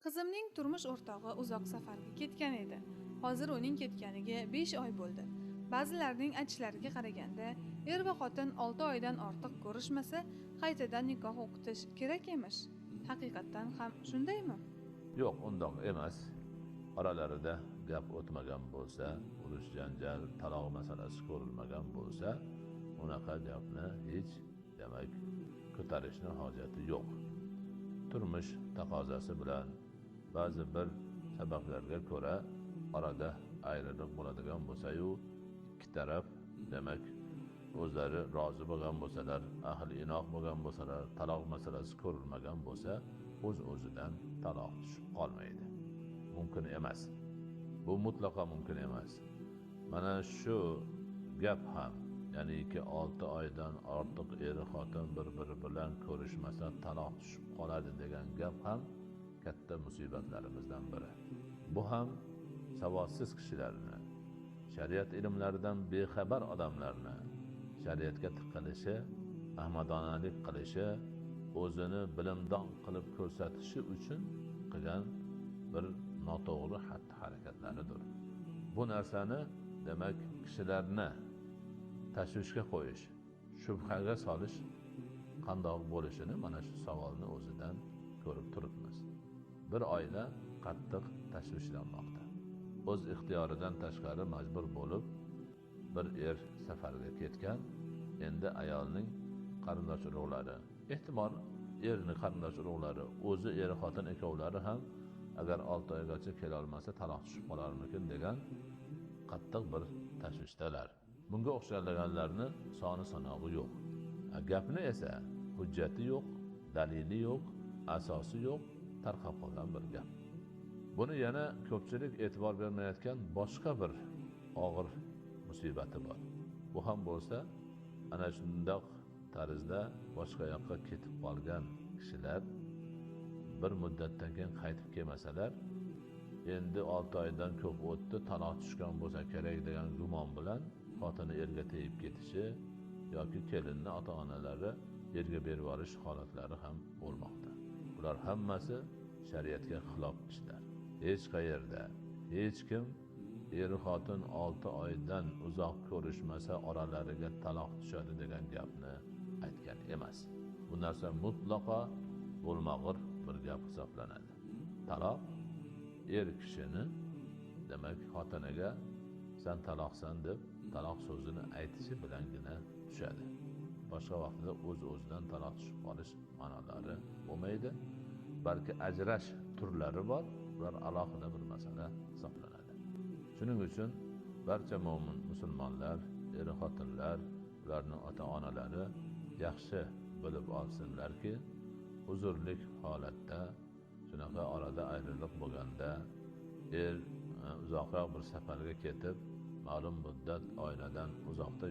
Qizimning turmush o'rtog'i uzoq safarga ketgan edi. Hozir uning ketganiga 5 oy bo'ldi. Ba'zilarning aytishlariga qaraganda, er va xotin 6 oydan ortiq ko'rishmasa, qaytadan nikoh o'qitish kerak emish. Haqiqatan ham shundaymi? Yo'q, undoq emas. Oralarida gap o'tmagan bo'lsa, urush janjal, taloq masalasi ko'rilmagan bo'lsa, unaqa gapni hech demak ko'tarishning hojati yo'q. Turmush taqozosi bilan ba'zi bir sabablarga ko'ra orada ayriliq bo'ladigan bo'lsa-yu, ikki taraf demak o'zlari rozi bo'lgan bo'lsalar, ahli inoq bo'lgan bo'lsalar, taloq masalasi ko'rilmagan bo'lsa, o'z-o'zidan taloq tushib qolmaydi. Mumkin emas. Bu mutlaqo mumkin emas. Mana shu gap ham, ya'niki 6 oydan ortiq er xotin bir-biri bilan ko'rishmasa taloq tushib qoladi degan gap ham katta musibatlarimizdan biri. Bu ham savodsiz kishilarni, shariat ilmlaridan bexabar odamlarni shariatga tiqilishi, ahmadonalik qilishi, o'zini bilimdon qilib ko'rsatishi uchun qilgan bir noto'g'ri xatti-harakatlaridir. Bu narsani demak kishilarni tashvishga qo'yish, shubhaga solish qandoq bo'lishini mana shu savolni o'zidan ko'rib turibmiz. Bir oila qattiq tashvishlanmoqda. O'z ixtiyoridan tashqari majbur bo'lib bir er safarga ketgan. Endi ayolning qarindosh urug'lari, ehtimol erning qarindosh urug'lari, o'zi er xotin ikkovlari ham agar 6 oygacha kela olmasa taloq tushib qolarmikin degan qattiq bir tashvishdalar. Bunga o'xshaganlarni soni sanog'i yo'q. Gapni esa hujjati yo'q, dalili yo'q, asosi yo'q, tarqab qolgan bir gap. Buni yana ko'pchilik e'tibor bermayotgan boshqa bir og'ir musibati bor. Bu ham bo'lsa, ana shundoq tarzda boshqa yoqqa ketib qolgan kishilar bir muddatdan keyin qaytib kelmasalar, endi 6 oydan ko'p o'tdi, taloq tushgan bo'lsa kerak degan gumon bilan xotini erga tegib ketishi yoki kelinni ota-onalari erga berib yuborish holatlari ham bo'lmoqda. Bular hammasi shariatga xilof ishlar. Hech qayerda hech kim er xotin 6 oydan uzoq ko'rishmasa oralariga taloq tushadi degan gapni aytgan emas. Bu narsa mutlaqo bo'lmag'ur bir gap hisoblanadi. Taloq er kishini demak xotiniga sen taloqsan deb taloq so'zini aytishi bilangina tushadi. Boshqa vaqtida o'z-o'zidan taloq tushib qolish ma'nolari bo'lmaydi. Balki ajrash turlari bor, ular alohida bir masala hisoblanadi. Shuning uchun barcha mo'min musulmonlar, er xotinlar, ularning ota-onalari yaxshi bilib olsinlarki, huzurlik holatda shunaqa orada ayriliq bo'lganda er uzoqroq bir safarga ketib, ma'lum muddat oiladan uzoqda